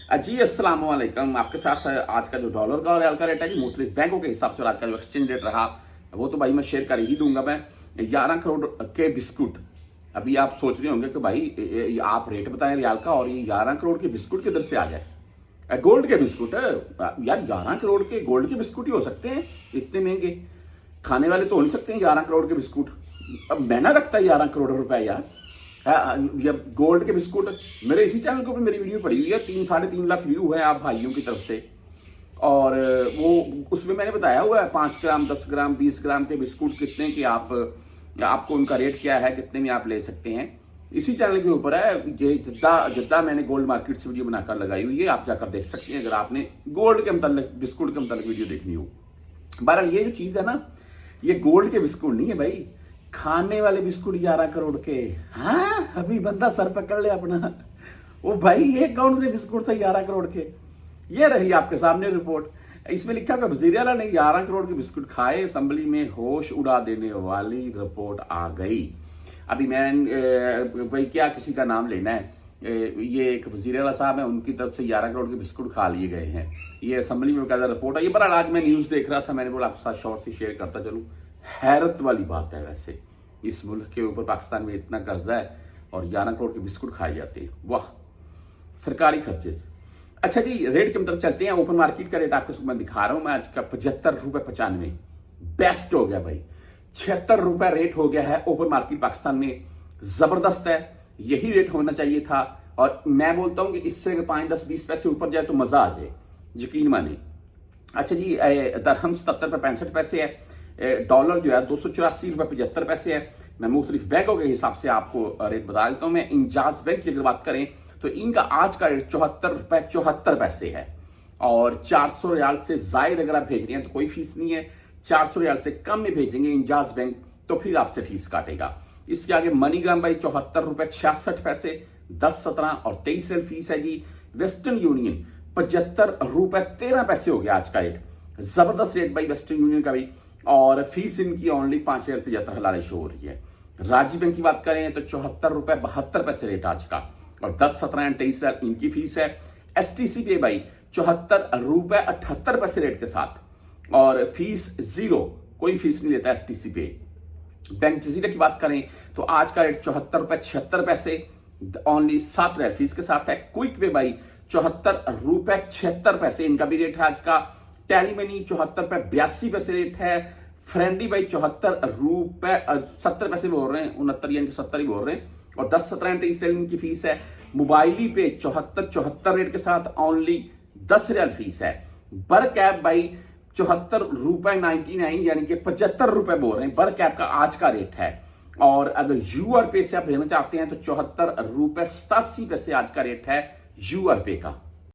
जी अस्सलाम वालेकुम। आपके साथ आज का जो डॉलर का और रियाल का रेट है जी, मुख्तलिफ बैंकों के हिसाब से और आज का जो एक्सचेंज रेट रहा वो तो भाई मैं शेयर कर ही दूंगा। मैं 11 करोड़ के बिस्कुट, अभी आप सोच रहे होंगे कि भाई आप रेट बताएं रियाल का और ये 11 करोड़ के बिस्कुट किधर से आ जाए। गोल्ड के बिस्कुट है यार, 11 करोड़ के गोल्ड के बिस्कुट ही हो सकते हैं इतने महंगे, खाने वाले तो हो नहीं सकते हैं 11 करोड़ के बिस्कुट। अब मैंने रखता है 11 करोड़ रुपए यार। ये गोल्ड के बिस्कुट, मेरे इसी चैनल के ऊपर मेरी वीडियो पड़ी हुई है, 3-3.5 लाख व्यू है आप भाइयों की तरफ से। और वो उसमें मैंने बताया हुआ है 5 ग्राम 10 ग्राम 20 ग्राम के बिस्कुट कितने की आपको उनका रेट क्या है, कितने में आप ले सकते हैं। इसी चैनल के ऊपर है ये जिद्दा मैंने गोल्ड मार्केट से वीडियो बनाकर लगाई हुई है, आप जाकर देख सकते हैं अगर आपने गोल्ड के मतलब बिस्कुट के मतलब वीडियो देखनी हो। बहरहाल ये जो चीज है ना, ये गोल्ड के बिस्कुट नहीं है भाई, खाने वाले बिस्कुट 11 करोड़ के। हाँ अभी बंदा सर पकड़ ले अपना, वो भाई ये कौन से बिस्कुट थे 11 करोड़ के। ये रही आपके सामने रिपोर्ट, इसमें लिखा कि वजीर आला ने 11 करोड़ के बिस्कुट खाए, असेंबली में होश उड़ा देने वाली रिपोर्ट आ गई। अभी मैं भाई क्या किसी का नाम लेना है, ये एक वजीर आला साहब है, उनकी तरफ से 11 करोड़ के बिस्कुट खा लिए गए हैं। ये असेंबली में बकायदा रिपोर्ट है। ये बड़ा आज मैं न्यूज देख रहा था, मैंने बोला आपके साथ शॉर्ट से शेयर करता चलूं। हैरत वाली बात है वैसे, इस मुल्क के ऊपर पाकिस्तान में इतना कर्जा है और 11 करोड़ के बिस्कुट खाए जाते हैं, वाह सरकारी खर्चे से। अच्छा जी, रेट की तरफ चलते हैं। ओपन मार्केट का रेट आपको मैं दिखा रहा हूं मैं आज का 75.95 बेस्ट हो गया भाई। 76 रुपए रेट हो गया है ओपन मार्केट पाकिस्तान में, जबरदस्त है, यही रेट होना चाहिए था। और मैं बोलता हूं कि इससे 5-10-20 पैसे ऊपर जाए तो मजा आ जाए, यकीन माने। अच्छा जी, दरहम 77 रुपए 65 पैसे है, डॉलर जो है 284 रुपए 75 पैसे है। मैं मुख्तलिफ बैंकों के हिसाब से आपको रेट बता देता हूं। मैं इंजाज बैंक की अगर बात करें तो इनका आज का रेट 74 रुपए 74 पैसे है। और 400 रियाल से जायद अगर आप भेज रहे हैं तो कोई फीस नहीं है, 400 रियाल से कम में भेजेंगे इंजाज बैंक तो फिर आपसे फीस काटेगा। इसके आगे मनीग्राम भाई 74 रुपए 66 पैसे, 10 17 और 23 रियाल फीस है जी। वेस्टर्न यूनियन 75 रुपए 13 पैसे हो गया आज का रेट, जबरदस्त रेट भाई वेस्टर्न यूनियन का भी। और फीस इनकी ओनली 5 रियाल 75 हलाले शो हो रही है। राज्य बैंक की बात करें तो 74 रुपए 72 पैसे रेट आज का, और 10 17 और 23 रियाल इनकी फीस है। एसटीसी पे भाई 74 रुपए 78 पैसे रेट के साथ, और फीस जीरो, कोई फीस नहीं लेता एसटीसी पे। बैंक जजीरा की बात करें तो आज का रेट 74 रुपए 76 पैसे, ओनली 7 रियाल फीस के साथ है। क्विक पे भाई 74 रुपए 76 पैसे इनका भी रेट है आज का। टैली मनी 74 रुपए 82 पैसे रेट है। फ्रेंडी भाई 74 रुपए 70 पैसे बोल रहे हैं, 69 यानी 70 ही बोल रहे हैं, और 10 17 और 23 रियाल इनकी फीस है। मोबाइली पे 74 रेट के साथ ओनली 10 रियाल फीस है। बर कैब भाई 74 रुपए 99 यानी कि 75 रुपए बोल रहे हैं, बर कैब का आज का रेट है। और अगर यूआर पे से आप लेना चाहते हैं तो 74 रुपए 87 पैसे आज का रेट है यूआर पे का।